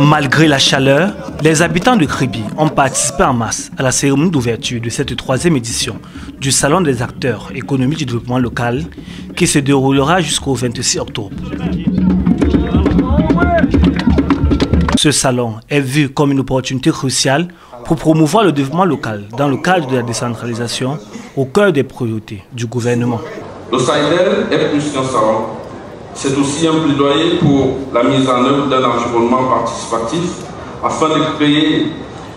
Malgré la chaleur, les habitants de Kribi ont participé en masse à la cérémonie d'ouverture de cette 3e édition du Salon des acteurs économiques du développement local qui se déroulera jusqu'au 26 octobre. Ce salon est vu comme une opportunité cruciale pour promouvoir le développement local dans le cadre de la décentralisation au cœur des priorités du gouvernement. Le SAIDEL est plus qu'un salon. C'est aussi un plaidoyer pour la mise en œuvre d'un environnement participatif afin de créer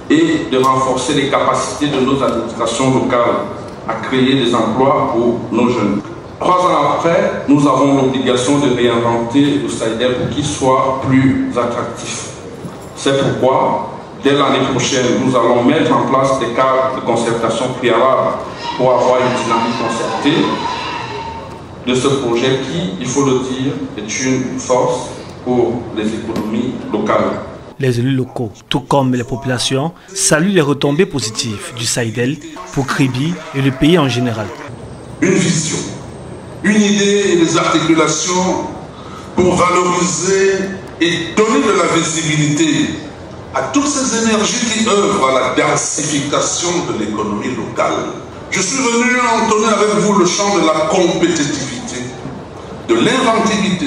et de renforcer les capacités de nos administrations locales à créer des emplois pour nos jeunes. 3 ans après, nous avons l'obligation de réinventer le SAIDEL pour qu'il soit plus attractif. C'est pourquoi, dès l'année prochaine, nous allons mettre en place des cadres de concertation préalables pour avoir une dynamique concertée de ce projet qui, il faut le dire, est une force pour les économies locales. Les élus locaux, tout comme les populations, saluent les retombées positives du SAIDEL pour Kribi et le pays en général. Une vision, une idée et des articulations pour valoriser et donner de la visibilité à toutes ces énergies qui œuvrent à la densification de l'économie locale. Je suis venu entonner avec vous le chant de la compétitivité, de l'inventivité,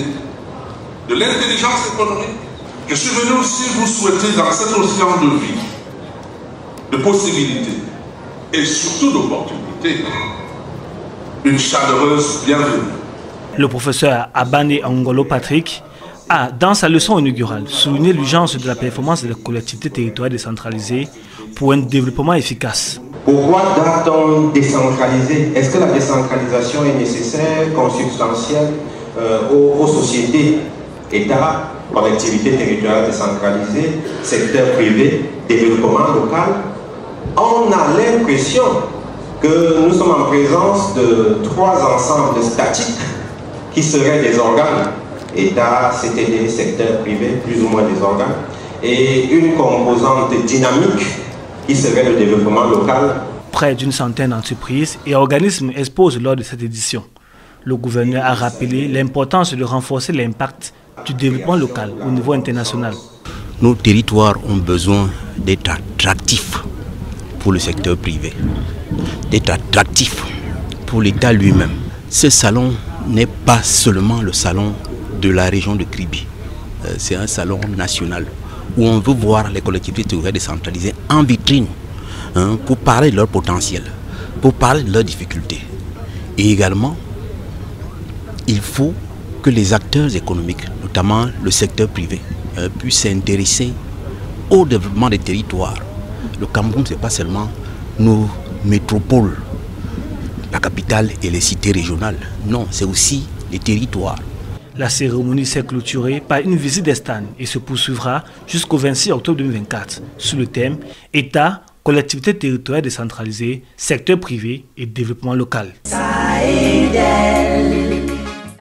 de l'intelligence économique. Je suis venu aussi vous souhaiter dans cet océan de vie, de possibilités et surtout d'opportunités, une chaleureuse bienvenue. Le professeur Abane Angolo Patrick a, dans sa leçon inaugurale, souligné l'urgence de la performance des collectivités territoriales décentralisées pour un développement efficace. Pourquoi doit-on décentraliser? Est-ce que la décentralisation est nécessaire, consubstantielle aux sociétés, État, collectivités territoriales décentralisées, secteur privé, développement local? On a l'impression que nous sommes en présence de 3 ensembles statiques qui seraient des organes, État, CTD, secteur privé, plus ou moins des organes, et une composante dynamique qui serait le développement local. Près d'une centaine d'entreprises et organismes exposent lors de cette édition. Le gouverneur a rappelé l'importance de renforcer l'impact du développement local au niveau international. Nos territoires ont besoin d'être attractifs pour le secteur privé, d'être attractifs pour l'État lui-même. Ce salon n'est pas seulement le salon de la région de Kribi, c'est un salon national où on veut voir les collectivités territoriales décentralisées en vitrine pour parler de leur potentiel, pour parler de leurs difficultés. Et également, il faut que les acteurs économiques, notamment le secteur privé, puissent s'intéresser au développement des territoires. Le Cameroun, ce n'est pas seulement nos métropoles, la capitale et les cités régionales. Non, c'est aussi les territoires. La cérémonie s'est clôturée par une visite des stands et se poursuivra jusqu'au 26 octobre 2024 sous le thème État, collectivités territoriales décentralisées, secteur privé et développement local.